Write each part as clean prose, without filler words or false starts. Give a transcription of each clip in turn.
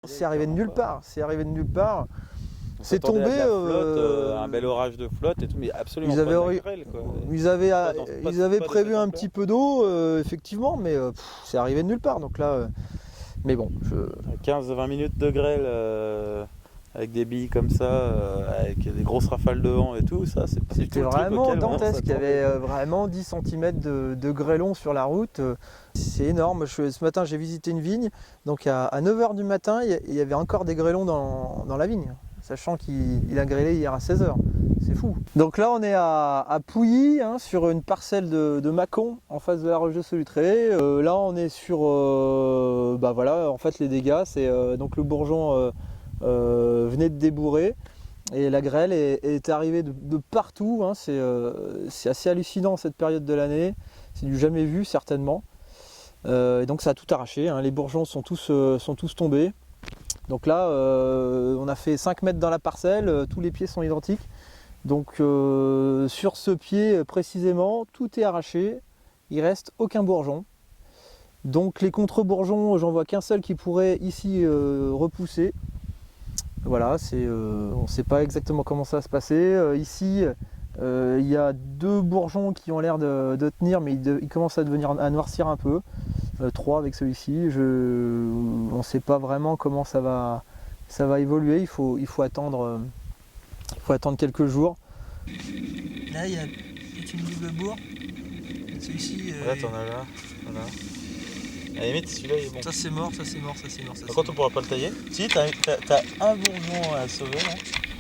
C'est arrivé de nulle part, c'est arrivé de nulle part. On C'est s'attendait à tombé. de la flotte, un bel orage de flotte et tout, mais absolument Ils pas avaient, de la ori- grêle, quoi. ils avaient, ils avaient pas de prévu cette un ampleur. petit peu d'eau, effectivement, mais c'est arrivé de nulle part. Donc là, mais bon, 15-20 minutes de grêle avec des billes comme ça, avec des grosses rafales de vent et tout, ça c'est tout c'était le truc vraiment auquel on dantesque. Il y avait s'attendait. vraiment 10 cm de grêlon sur la route. C'est énorme. Ce matin, j'ai visité une vigne. Donc à 9 h du matin, il y avait encore des grêlons dans la vigne, sachant qu'il a grêlé hier à 16 h. C'est fou. Donc là, on est à Pouilly, hein, sur une parcelle de Mâcon, en face de la Roche de Solutré. Là, on est sur, bah voilà, en fait, les dégâts, c'est donc le bourgeon venait de débourrer. Et la grêle est arrivée de partout, hein. C'est assez hallucinant cette période de l'année, c'est du jamais vu certainement. Et donc ça a tout arraché, hein. Les bourgeons sont tous tombés. Donc là, on a fait 5 mètres dans la parcelle, tous les pieds sont identiques. Donc sur ce pied précisément, tout est arraché, il reste aucun bourgeon. Donc les contre-bourgeons, j'en vois qu'un seul qui pourrait ici repousser. Voilà, on ne sait pas exactement comment ça va se passer. Ici, il y a 2 bourgeons qui ont l'air de tenir, mais ils commencent à noircir un peu. 3 avec celui-ci. On ne sait pas vraiment comment ça va évoluer. Il faut attendre quelques jours. Là, il y a une double bourre. Celui-ci. Là, t'en as là. Voilà. À la limite, celui-là il est bon. Ça c'est mort. Par contre, on pourra pas le tailler. Si, t'as un bourgeon à sauver là.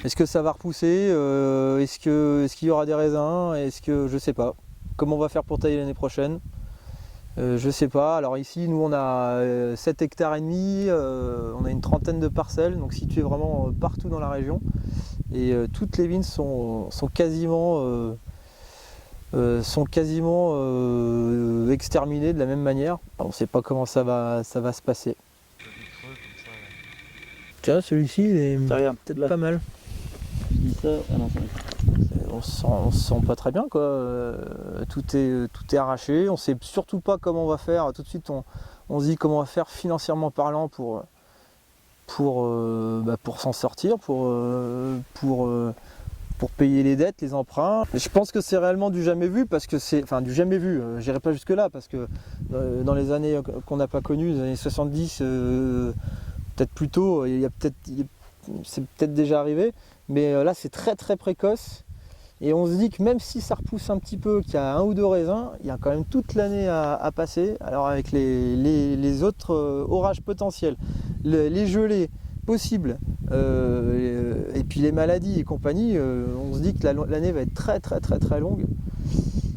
Est-ce que ça va repousser? Est-ce qu'il y aura des raisins? Je sais pas. Comment on va faire pour tailler l'année prochaine? Je sais pas. Alors ici, nous on a 7 hectares et demi, on a une trentaine de parcelles, donc situées vraiment partout dans la région. Et toutes les vignes sont quasiment exterminées de la même manière. On ne sait pas comment ça va se passer. Tiens, celui-ci, il est peut-être pas mal. Je dis ça, ah non, On se sent pas très bien, quoi. Tout est arraché. On sait surtout pas comment on va faire. Tout de suite, on se dit comment on va faire financièrement parlant pour s'en sortir, pour payer les dettes, les emprunts. Je pense que c'est réellement du jamais vu, parce que du jamais vu. J'irai pas jusque là, parce que dans les années qu'on n'a pas connues, les années 70, peut-être plus tôt, c'est peut-être déjà arrivé. Mais là, c'est très très précoce. Et on se dit que même si ça repousse un petit peu, qu'il y a 1 ou 2 raisins, il y a quand même toute l'année à passer. Alors avec les autres orages potentiels, les gelées possibles, et puis les maladies et compagnie, on se dit que l'année va être très très très très longue.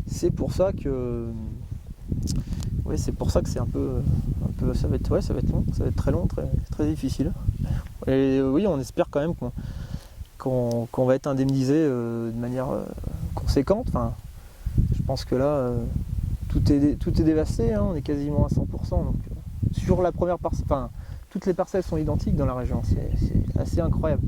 C'est pour ça que c'est un peu ça va être long, ça va être très long, très, très difficile. Et oui, on espère quand même qu'on va être indemnisé de manière conséquente. Enfin, je pense que là, tout est dévasté, hein, on est quasiment à 100%. Donc, sur la première parcelle, toutes les parcelles sont identiques dans la région, c'est assez incroyable.